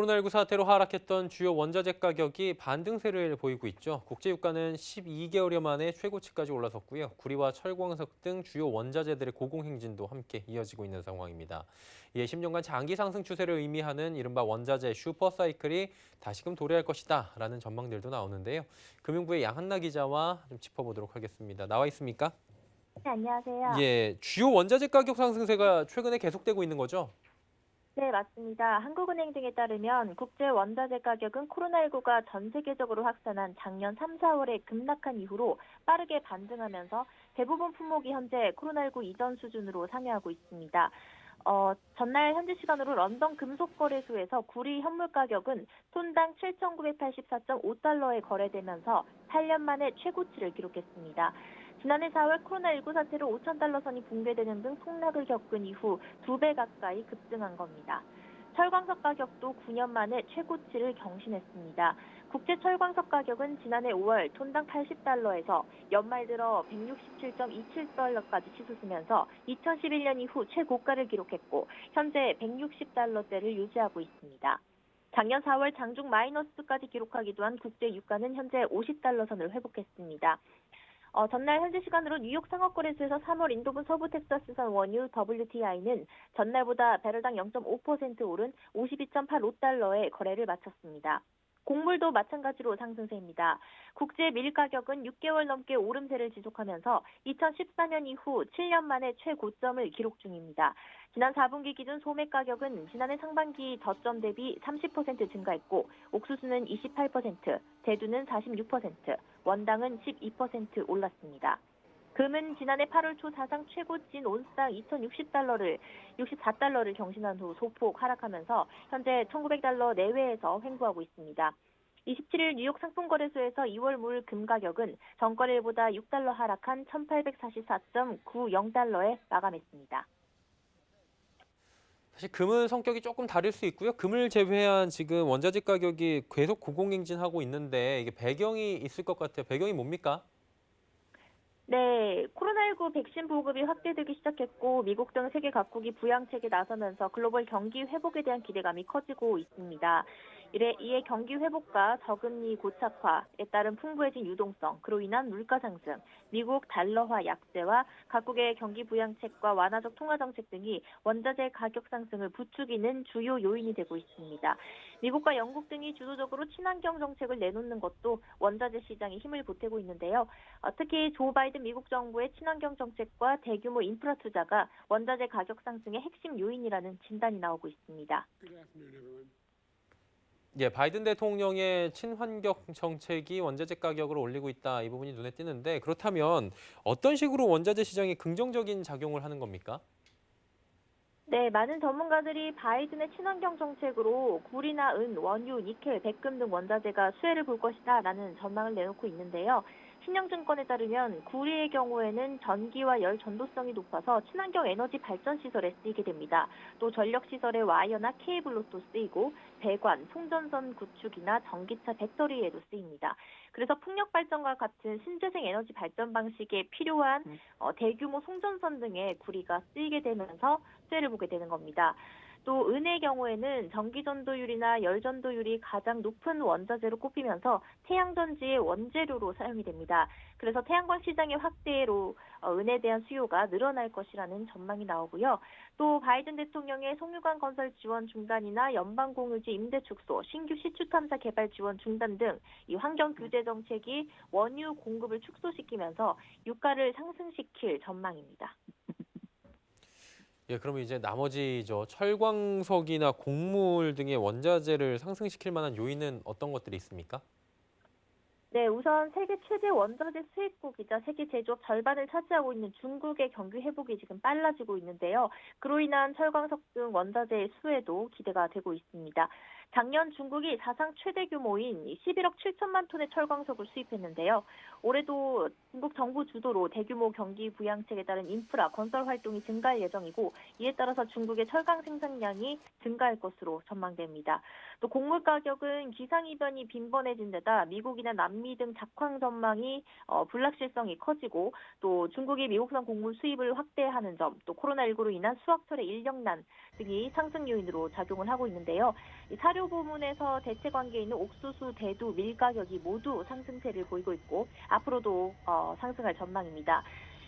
코로나19 사태로 하락했던 주요 원자재 가격이 반등세를 보이고 있죠. 국제유가는 12개월여 만에 최고치까지 올라섰고요. 구리와 철광석 등 주요 원자재들의 고공행진도 함께 이어지고 있는 상황입니다. 이에 10년간 장기 상승 추세를 의미하는 이른바 원자재 슈퍼사이클이 다시금 도래할 것이다라는 전망들도 나오는데요. 금융부의 양한나 기자와 좀 짚어보도록 하겠습니다. 나와 있습니까? 네, 안녕하세요. 예, 주요 원자재 가격 상승세가 최근에 계속되고 있는 거죠? 네, 맞습니다. 한국은행 등에 따르면 국제 원자재 가격은 코로나19가 전 세계적으로 확산한 작년 3, 4월에 급락한 이후로 빠르게 반등하면서 대부분 품목이 현재 코로나19 이전 수준으로 상회하고 있습니다. 전날 현지 시간으로 런던 금속거래소에서 구리 현물 가격은 톤당 7,984.5달러에 거래되면서 8년 만에 최고치를 기록했습니다. 지난해 4월 코로나19 사태로 5,000달러 선이 붕괴되는 등 폭락을 겪은 이후 2배 가까이 급등한 겁니다. 철광석 가격도 9년 만에 최고치를 경신했습니다. 국제 철광석 가격은 지난해 5월 톤당 80달러에서 연말 들어 167.27달러까지 치솟으면서 2011년 이후 최고가를 기록했고 현재 160달러대를 유지하고 있습니다. 작년 4월 장중 마이너스까지 기록하기도 한 국제 유가는 현재 50달러 선을 회복했습니다. 전날 현지 시간으로 뉴욕 상업거래소에서 3월 인도분 서부 텍사스산 원유 WTI는 전날보다 배럴당 0.5% 오른 52.85달러에 거래를 마쳤습니다. 곡물도 마찬가지로 상승세입니다. 국제 밀 가격은 6개월 넘게 오름세를 지속하면서 2014년 이후 7년 만에 최고점을 기록 중입니다. 지난 4분기 기준 소매 가격은 지난해 상반기 저점 대비 30% 증가했고 옥수수는 28%, 대두는 46%, 원당은 12% 올랐습니다. 금은 지난해 8월 초 사상 최고치인 온스당 2,064달러를 경신한 후 소폭 하락하면서 현재 1,900달러 내외에서 횡보하고 있습니다. 27일 뉴욕 상품거래소에서 2월 물 금 가격은 전거래일보다 6달러 하락한 1,844.90달러에 마감했습니다. 사실 금은 성격이 조금 다를 수 있고요. 금을 제외한 지금 원자재 가격이 계속 고공행진하고 있는데 이게 배경이 있을 것 같아요. 배경이 뭡니까? 네, 코로나19 백신 보급이 확대되기 시작했고 미국 등 세계 각국이 부양책에 나서면서 글로벌 경기 회복에 대한 기대감이 커지고 있습니다. 이에 경기 회복과 저금리 고착화에 따른 풍부해진 유동성, 그로 인한 물가 상승, 미국 달러화 약세와 각국의 경기 부양책과 완화적 통화 정책 등이 원자재 가격 상승을 부추기는 주요 요인이 되고 있습니다. 미국과 영국 등이 주도적으로 친환경 정책을 내놓는 것도 원자재 시장에 힘을 보태고 있는데요. 특히 조 바이든 미국 정부의 친환경 정책과 대규모 인프라 투자가 원자재 가격 상승의 핵심 요인이라는 진단이 나오고 있습니다. 예, 바이든 대통령의 친환경 정책이 원자재 가격을 올리고 있다. 이 부분이 눈에 띄는데 그렇다면 어떤 식으로 원자재 시장에 긍정적인 작용을 하는 겁니까? 네, 많은 전문가들이 바이든의 친환경 정책으로 구리나 은, 원유, 니켈, 백금 등 원자재가 수혜를 볼 것이다라는 전망을 내놓고 있는데요. 신영증권에 따르면 구리의 경우에는 전기와 열 전도성이 높아서 친환경 에너지 발전 시설에 쓰이게 됩니다. 또 전력 시설의 와이어나 케이블로 또 쓰이고 배관, 송전선 구축이나 전기차 배터리에도 쓰입니다. 그래서 풍력 발전과 같은 신재생 에너지 발전 방식에 필요한 대규모 송전선 등의 구리가 쓰이게 되면서 수혜를 보게 되는 겁니다. 또 은의 경우에는 전기 전도율이나 열 전도율이 가장 높은 원자재로 꼽히면서 태양전지의 원재료로 사용이 됩니다. 그래서 태양광 시장의 확대로 은에 대한 수요가 늘어날 것이라는 전망이 나오고요. 또 바이든 대통령의 송유관 건설 지원 중단이나 연방공유지 임대 축소, 신규 시추 탐사 개발 지원 중단 등 이 환경 규제 정책이 원유 공급을 축소시키면서 유가를 상승시킬 전망입니다. 예, 그러면 이제 나머지 철광석이나 곡물 등의 원자재를 상승시킬 만한 요인은 어떤 것들이 있습니까? 네, 우선 세계 최대 원자재 수입국이자 세계 제조업 절반을 차지하고 있는 중국의 경기 회복이 지금 빨라지고 있는데요. 그로 인한 철광석 등 원자재의 수혜도 기대가 되고 있습니다. 작년 중국이 사상 최대 규모인 11억 7천만 톤의 철광석을 수입했는데요. 올해도 중국 정부 주도로 대규모 경기 부양책에 따른 인프라 건설 활동이 증가할 예정이고 이에 따라서 중국의 철강 생산량이 증가할 것으로 전망됩니다. 또 곡물 가격은 기상이변이 빈번해진 데다 미국이나 남미 등 작황 전망이 불확실성이 커지고 또 중국이 미국산 곡물 수입을 확대하는 점, 또 코로나19로 인한 수확철의 인력난 등이 상승 요인으로 작용을 하고 있는데요. 이 사료 원재료 부문에서 대체 관계에 있는 옥수수, 대두, 밀 가격이 모두 상승세를 보이고 있고 앞으로도 상승할 전망입니다.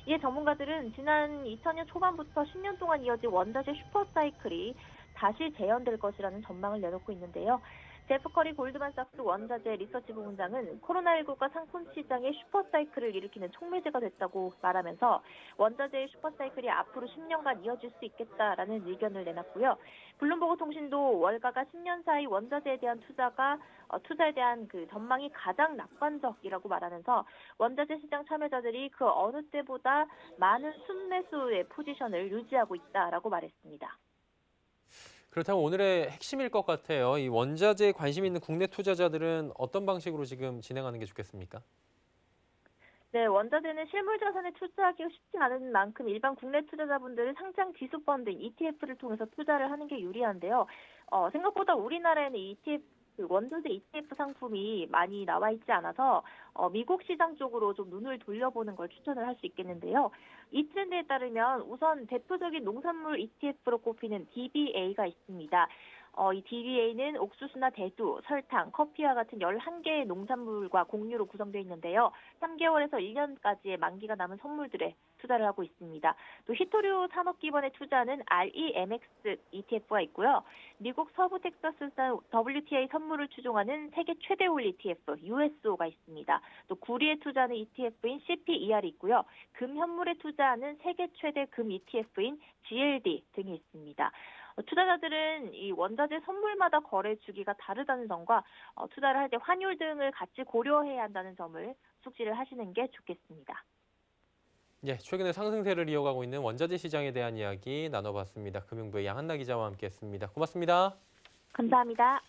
이에 전문가들은 지난 2000년 초반부터 10년 동안 이어진 원자재 슈퍼사이클이 다시 재현될 것이라는 전망을 내놓고 있는데요. 제프 커리 골드만삭스 원자재 리서치 부문장은 코로나19가 상품 시장에 슈퍼사이클을 일으키는 촉매제가 됐다고 말하면서 원자재의 슈퍼사이클이 앞으로 10년간 이어질 수 있겠다라는 의견을 내놨고요. 블룸버그 통신도 월가가 10년 사이 원자재에 대한 투자에 대한 그 전망이 가장 낙관적이라고 말하면서 원자재 시장 참여자들이 그 어느 때보다 많은 순매수의 포지션을 유지하고 있다라고 말했습니다. 그렇다면 오늘의 핵심일 것 같아요. 이 원자재에 관심 있는 국내 투자자들은 어떤 방식으로 지금 진행하는 게 좋겠습니까? 네, 원자재는 실물 자산에 투자하기가 쉽지 않은 만큼 일반 국내 투자자분들은 상장 지수펀드인 ETF를 통해서 투자를 하는 게 유리한데요. 생각보다 우리나라에는 원자재 ETF 상품이 많이 나와 있지 않아서 미국 시장 쪽으로 좀 눈을 돌려보는 걸 추천을 할 수 있겠는데요. 이 트렌드에 따르면 우선 대표적인 농산물 ETF로 꼽히는 DBA가 있습니다. 이 DBA는 옥수수나 대두, 설탕, 커피와 같은 11개의 농산물과 공유로 구성되어 있는데요. 3개월에서 1년까지의 만기가 남은 선물들에 투자를 하고 있습니다. 또 히토류 산업기반의 투자는 REMX ETF가 있고요. 미국 서부 텍사스산 WTA 선물을 추종하는 세계 최대 올 ETF USO가 있습니다. 또 구리에 투자하는 ETF인 CPER이 있고요. 금 현물에 투자하는 세계 최대 금 ETF인 GLD 등이 있습니다. 투자자들은 이 원자재 선물마다 거래 주기가 다르다는 점과 투자를 할 때 환율 등을 같이 고려해야 한다는 점을 숙지를 하시는 게 좋겠습니다. 예, 최근에 상승세를 이어가고 있는 원자재 시장에 대한 이야기 나눠봤습니다. 금융부의 양한나 기자와 함께했습니다. 고맙습니다. 감사합니다.